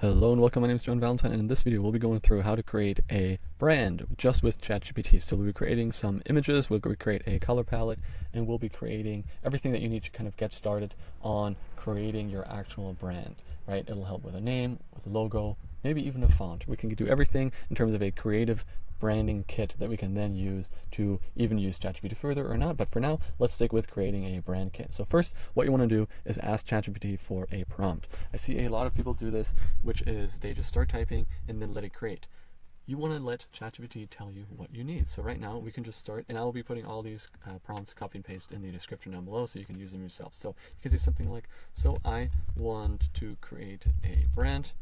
Hello and welcome, my name is John Valentine, and in this video we'll be going through how to create a brand just with ChatGPT. So we'll be creating some images, we'll create a color palette, and we'll be creating everything that you need to kind of get started on creating your actual brand, right? It'll help with a name, with a logo, maybe even a font. We can do everything in terms of a creative branding kit that we can then use to even use ChatGPT further or not. But for now, let's stick with creating a brand kit. So first, what you want to do is ask ChatGPT for a prompt. I see a lot of people do this, which is they just start typing and then let it create. You want to let ChatGPT tell you what you need. So right now we can just start, and I'll be putting all these prompts copy and paste in the description down below so you can use them yourself. So you can say something like, so I want to create a brand.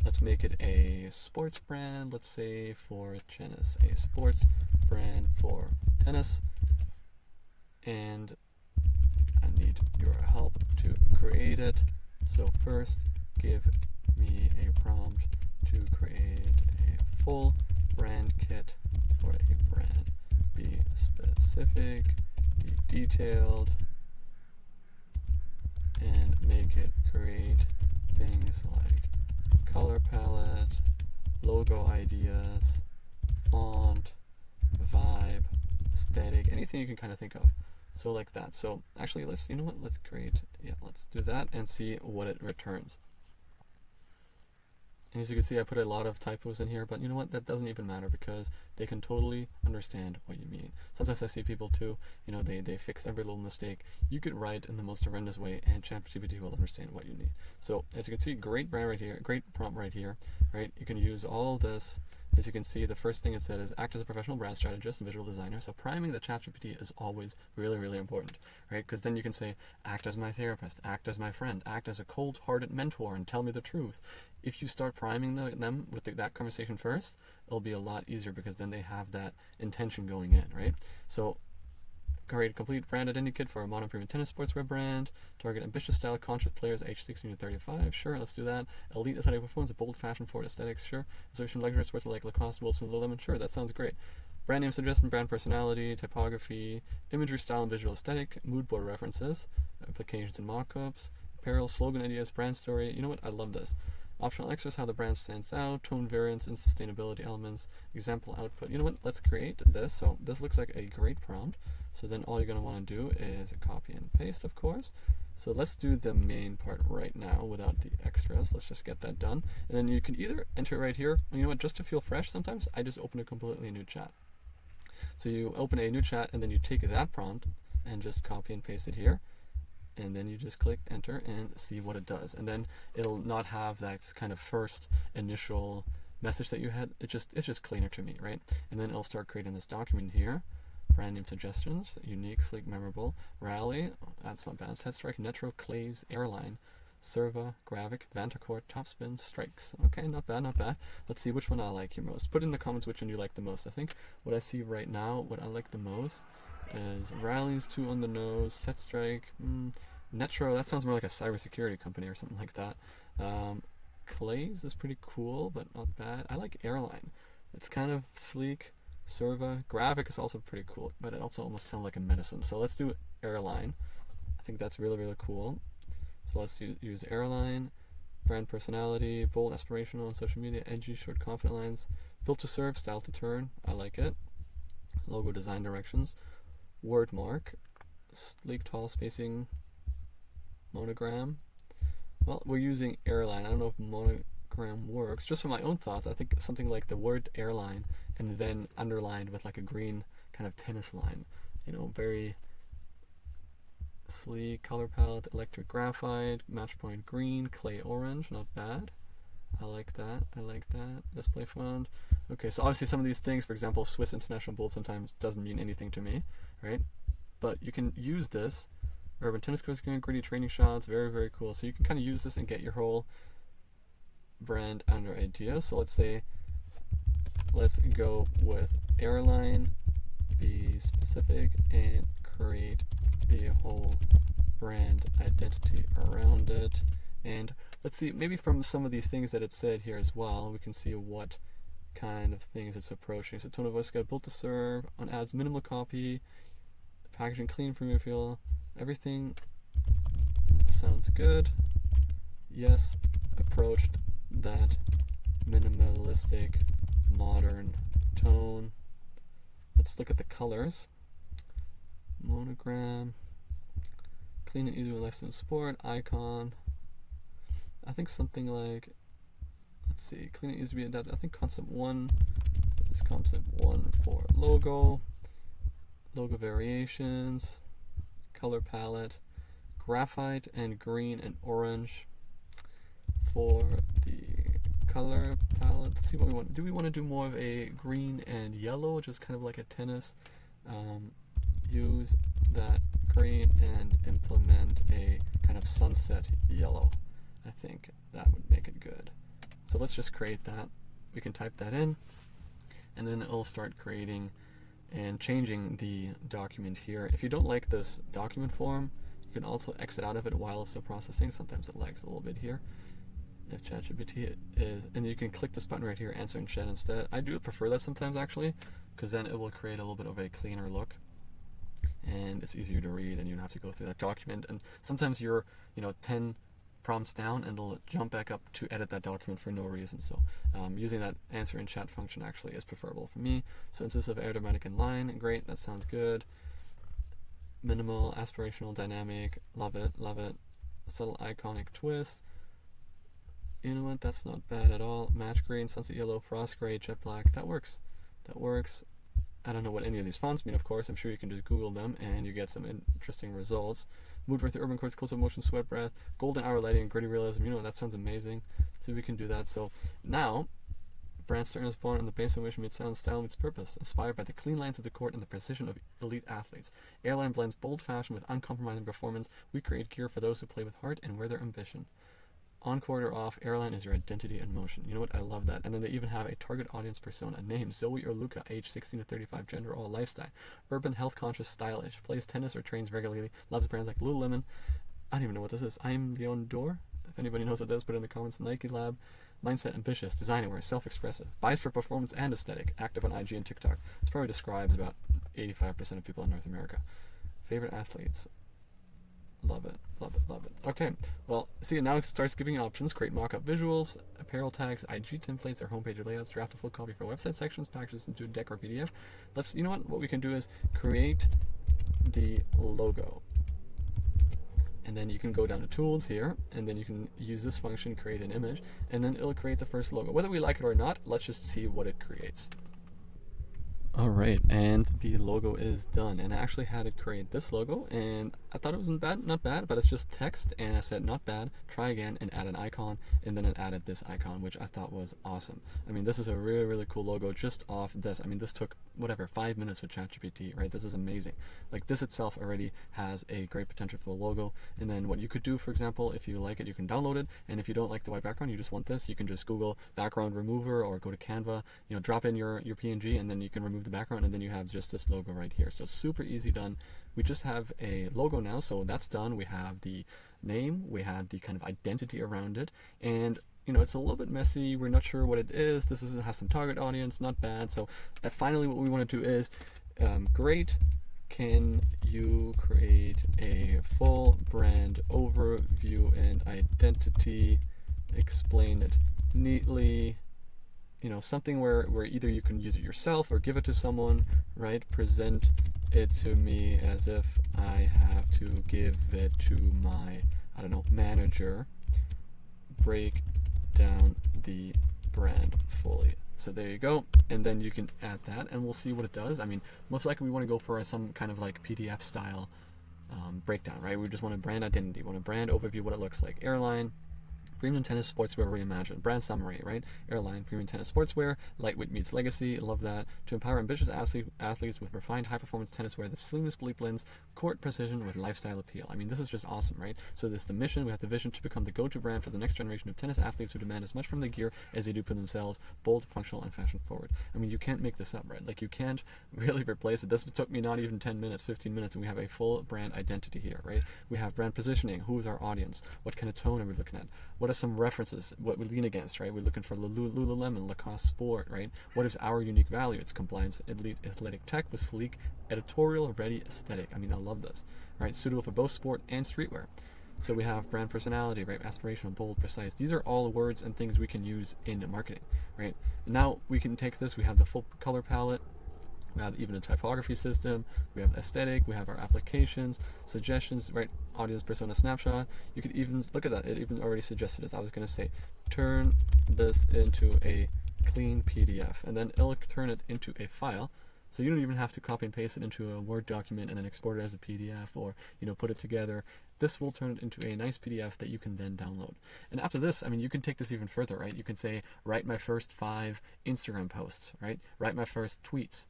Let's make it a sports brand, let's say for tennis, a sports brand for tennis. And I need your help to create it. So first, give me a prompt to create a full brand kit for a brand. Be specific, be detailed, and make it create things like color palette, logo ideas, font, vibe, aesthetic, anything you can kind of think of. So like that. So actually let's do that and see what it returns. And as you can see, I put a lot of typos in here, but you know what? That doesn't even matter because they can totally understand what you mean. Sometimes I see people too, they fix every little mistake. You could write in the most horrendous way and ChatGPT will understand what you need. So as you can see, great brand right here, great prompt right here, right? You can use all this. As you can see, the first thing it said is act as a professional brand strategist and visual designer. So priming the ChatGPT is always really, really important, right? Because then you can say, act as my therapist, act as my friend, act as a cold-hearted mentor and tell me the truth. If you start priming them with that conversation first, it'll be a lot easier because then they have that intention going in, right? So create a complete brand identity kit for a modern premium tennis sportswear brand. Target ambitious style conscious players aged 16 to 35. Sure, let's do that. Elite athletic performance, a bold fashion forward aesthetics. Sure. Insertion luxury sportswear like Lacoste, Wilson, Lululemon. Sure, that sounds great. Brand name suggestion, brand personality, typography, imagery style and visual aesthetic, mood board references, applications and mock-ups, apparel, slogan ideas, brand story. You know what? I love this. Optional extras, how the brand stands out, tone variants and sustainability elements, example output. You know what? Let's create this. So this looks like a great prompt. So then all you're going to want to do is copy and paste, of course. So let's do the main part right now without the extras. Let's just get that done. And then you can either enter right here. And you know what? Just to feel fresh, sometimes I just open a completely new chat. So you open a new chat and then you take that prompt and just copy and paste it here. And then you just click enter and see what it does. And then it'll not have that kind of first initial message that you had. It's just cleaner to me, right? And then it'll start creating this document here. Brand name suggestions, unique, sleek, memorable, rally, that's not bad, set strike, Netro, Clays, airline, Serva, Gravic, Vantacourt, Topspin, Strikes. Okay, not bad, not bad. Let's see which one I like here most. Put in the comments which one you like the most. I think what I see right now, what I like the most is rallies, 2 on the nose, set strike, Netro, that sounds more like a cybersecurity company or something like that. Clays is pretty cool, but not bad. I like airline. It's kind of sleek. Serva, Graphic is also pretty cool, but it also almost sounds like a medicine. So let's do airline. I think that's really, really cool. So let's use airline, brand personality, bold, aspirational on social media, edgy, short, confident lines, built to serve, style to turn. I like it. Logo design directions, word mark, sleek, tall, spacing, monogram. Well, we're using airline. I don't know if monogram works. Just for my own thoughts, I think something like the word airline and then underlined with like a green kind of tennis line. Very sleek color palette, electric graphite, match point green, clay orange, not bad. I like that. Display font. Okay, so obviously some of these things, for example, Swiss International Bold sometimes doesn't mean anything to me, right? But you can use this. Urban tennis course, gritty training shots, very, very cool. So you can kind of use this and get your whole brand under idea. So let's go with airline, be specific, and create the whole brand identity around it. And let's see, maybe from some of these things that it said here as well, we can see what kind of things it's approaching. So tone of voice got built to serve, on ads minimal copy, packaging clean from your feel, everything sounds good. Yes, approached that minimalistic modern tone. Let's look at the colors. Monogram, clean and easy with lifestyle sport, icon. I think something like, let's see, clean and easy to be adapted. I think concept 1 is concept 1 for logo variations, color palette, graphite and green and orange for the color palette. Let's see what we want. Do we want to do more of a green and yellow, just kind of like a tennis? Use that green and implement a kind of sunset yellow. I think that would make it good. So let's just create that. We can type that in, and then it'll start creating and changing the document here. If you don't like this document form, you can also exit out of it while it's still processing. Sometimes it lags a little bit here. If ChatGPT is, and you can click this button right here, answer in chat instead. I do prefer that sometimes actually, because then it will create a little bit of a cleaner look, and it's easier to read, and you don't have to go through that document. And sometimes you're, 10 prompts down, and it'll jump back up to edit that document for no reason. So using that answer in chat function actually is preferable for me. So instead of automatic in line, great, that sounds good. Minimal, aspirational, dynamic, love it, love it. Subtle iconic twist. You know what, that's not bad at all. Match green, sunset yellow, frost gray, jet black, that works. That works. I don't know what any of these fonts mean, of course. I'm sure you can just Google them and you get some interesting results. Moodboard, the urban quartz, close-up motion, sweat breath, golden hour lighting, and gritty realism. That sounds amazing. So we can do that. So now, brand stern is born on the base of which meets sound, style meets purpose, inspired by the clean lines of the court and the precision of elite athletes. Airline blends bold fashion with uncompromising performance. We create gear for those who play with heart and wear their ambition. On court or off, airline is your identity and motion. You know what? I love that. And then they even have a target audience persona. Name, Zoe or Luca, age 16 to 35, gender, all lifestyle. Urban, health conscious, stylish. Plays tennis or trains regularly. Loves brands like Lululemon. I don't even know what this is. I'm Leon Dor. If anybody knows what this, put it in the comments. Nike Lab. Mindset, ambitious, design aware, self-expressive. Buys for performance and aesthetic. Active on IG and TikTok. This probably describes about 85% of people in North America. Favorite athletes. Love it, love it, love it. Okay, well, see, now it starts giving options. Create mock-up visuals, apparel tags, IG templates, or homepage layouts, draft a full copy for website sections, packages into a deck or PDF. You know what we can do is create the logo. And then you can go down to tools here, and then you can use this function, create an image, and then it'll create the first logo. Whether we like it or not, let's just see what it creates. Alright, and the logo is done, and I actually had it create this logo, and I thought it wasn't bad, not bad, but it's just text, and I said not bad, try again, and add an icon, and then it added this icon, which I thought was awesome. I mean, this is a really, really cool logo just off this. I mean, this took, 5 minutes with ChatGPT, right? This is amazing. Like, this itself already has a great potential for a logo, and then what you could do, for example, if you like it, you can download it, and if you don't like the white background, you just want this, you can just Google background remover, or go to Canva, drop in your PNG, and then you can remove the background, and then you have just this logo right here. So super easy done. We just have a logo now, so that's done. We have the name, we have the kind of identity around it, and it's a little bit messy. We're not sure what it is. This has some target audience, not bad. So finally what we want to do is, great, can you create a full brand overview and identity, explain it neatly, something where either you can use it yourself or give it to someone, right? Present it to me as if I have to give it to my, manager. Break down the brand fully. So there you go, and then you can add that, and we'll see what it does. I mean, most likely we want to go for some kind of like PDF style breakdown, right? We just want a brand identity, want a brand overview, what it looks like. Airline, premium tennis sportswear reimagined. Brand summary, right? Airline, premium tennis sportswear, lightweight meets legacy. Love that. To empower ambitious athletes with refined high-performance tennis wear that seamlessly blends court precision with lifestyle appeal. I mean, this is just awesome, right? So this is the mission. We have the vision to become the go-to brand for the next generation of tennis athletes who demand as much from the gear as they do for themselves. Bold, functional, and fashion-forward. I mean, you can't make this up, right? Like, you can't really replace it. This took me not even 10 minutes, 15 minutes, and we have a full brand identity here, right? We have brand positioning. Who is our audience? What kind of tone are we looking at? What are some references? What we lean against, right? We're looking for Lululemon, Lacoste Sport, right? What is our unique value? It's compliance, elite athletic tech with sleek, editorial-ready aesthetic. I mean, I love this, right? Suitable for both sport and streetwear. So we have brand personality, right? Aspirational, bold, precise. These are all words and things we can use in marketing, right? And now we can take this, we have the full color palette, we have even a typography system, we have aesthetic, we have our applications, suggestions, right? Audience persona snapshot. You could even look at that. It even already suggested this. I was going to say, turn this into a clean PDF, and then it'll turn it into a file. So you don't even have to copy and paste it into a Word document and then export it as a PDF, or put it together. This will turn it into a nice PDF that you can then download. And after this, I mean, you can take this even further, right? You can say, write my first 5 Instagram posts, right? Write my first tweets,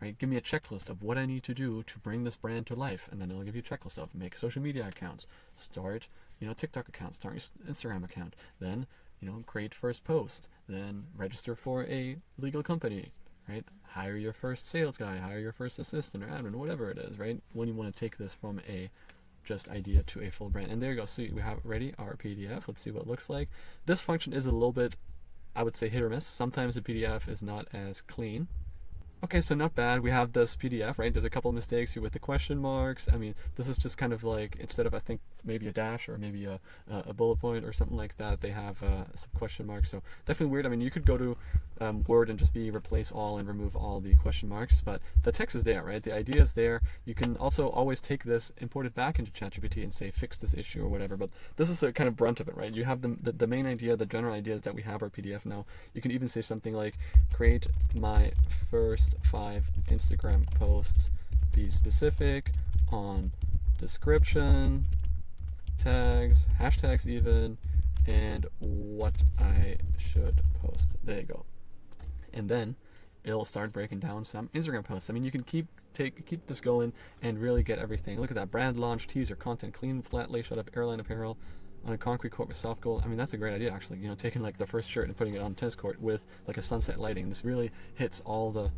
right? Give me a checklist of what I need to do to bring this brand to life, and then it'll give you a checklist of make social media accounts, start, TikTok account, start your Instagram account, then, create first post, then register for a legal company, right? Hire your first sales guy, hire your first assistant or admin, whatever it is, right? When you want to take this from a just idea to a full brand. And there you go. See, we have ready our PDF. Let's see what it looks like. This function is a little bit, I would say, hit or miss. Sometimes the PDF is not as clean. Okay, so not bad. We have this PDF, right? There's a couple of mistakes here with the question marks. I mean, this is just kind of like, instead of, I think, maybe a dash or maybe a bullet point or something like that, they have some question marks. So definitely weird. I mean, you could go to Word and just replace all and remove all the question marks, but the text is there, right? The idea is there. You can also always take this, import it back into ChatGPT and say, fix this issue or whatever, but this is a kind of brunt of it, right? You have the main idea, the general ideas that we have our PDF now. You can even say something like, create my first 5 Instagram posts, be specific on description, tags, hashtags even, and what I should post. There you go. And then it'll start breaking down some Instagram posts. I mean, you can keep this going and really get everything. Look at that, brand launch, teaser, content, clean, flat lay shot of airline apparel on a concrete court with soft gold. I mean, that's a great idea, actually. Taking like the first shirt and putting it on a tennis court with like a sunset lighting. This really hits all the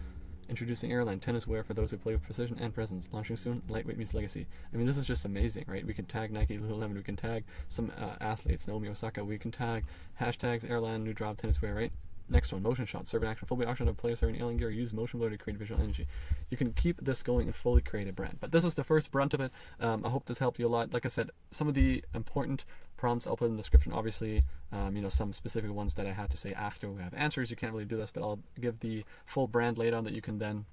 introducing airline tennis wear for those who play with precision and presence. Launching soon, lightweight meets legacy. I mean, this is just amazing, right? We can tag Nike, Lululemon. We can tag some athletes, Naomi Osaka. We can tag hashtags airline, new drop, tennis wear, right? Next one, motion shot, serve an action, full auction of players wearing alien gear. Use motion blur to create visual energy. You can keep this going and fully create a brand. But this is the first brunt of it. I hope this helped you a lot. Like I said, some of the important prompts I'll put in the description. Obviously, some specific ones that I had to say after we have answers. You can't really do this, but I'll give the full brand laid on that you can then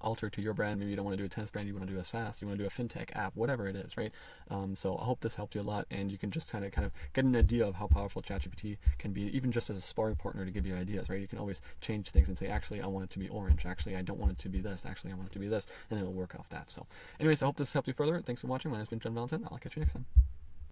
alter to your brand. Maybe you don't want to do a tennis brand, you want to do a SaaS, you want to do a fintech app, whatever it is, right? So I hope this helped you a lot, and you can just kind of get an idea of how powerful ChatGPT can be, even just as a sparring partner to give you ideas, right? You can always change things and say, actually, I want it to be orange. Actually, I don't want it to be this. Actually, I want it to be this, and it'll work off that. So anyways, I hope this helped you further. Thanks for watching. My name's been John Valentine. I'll catch you next time.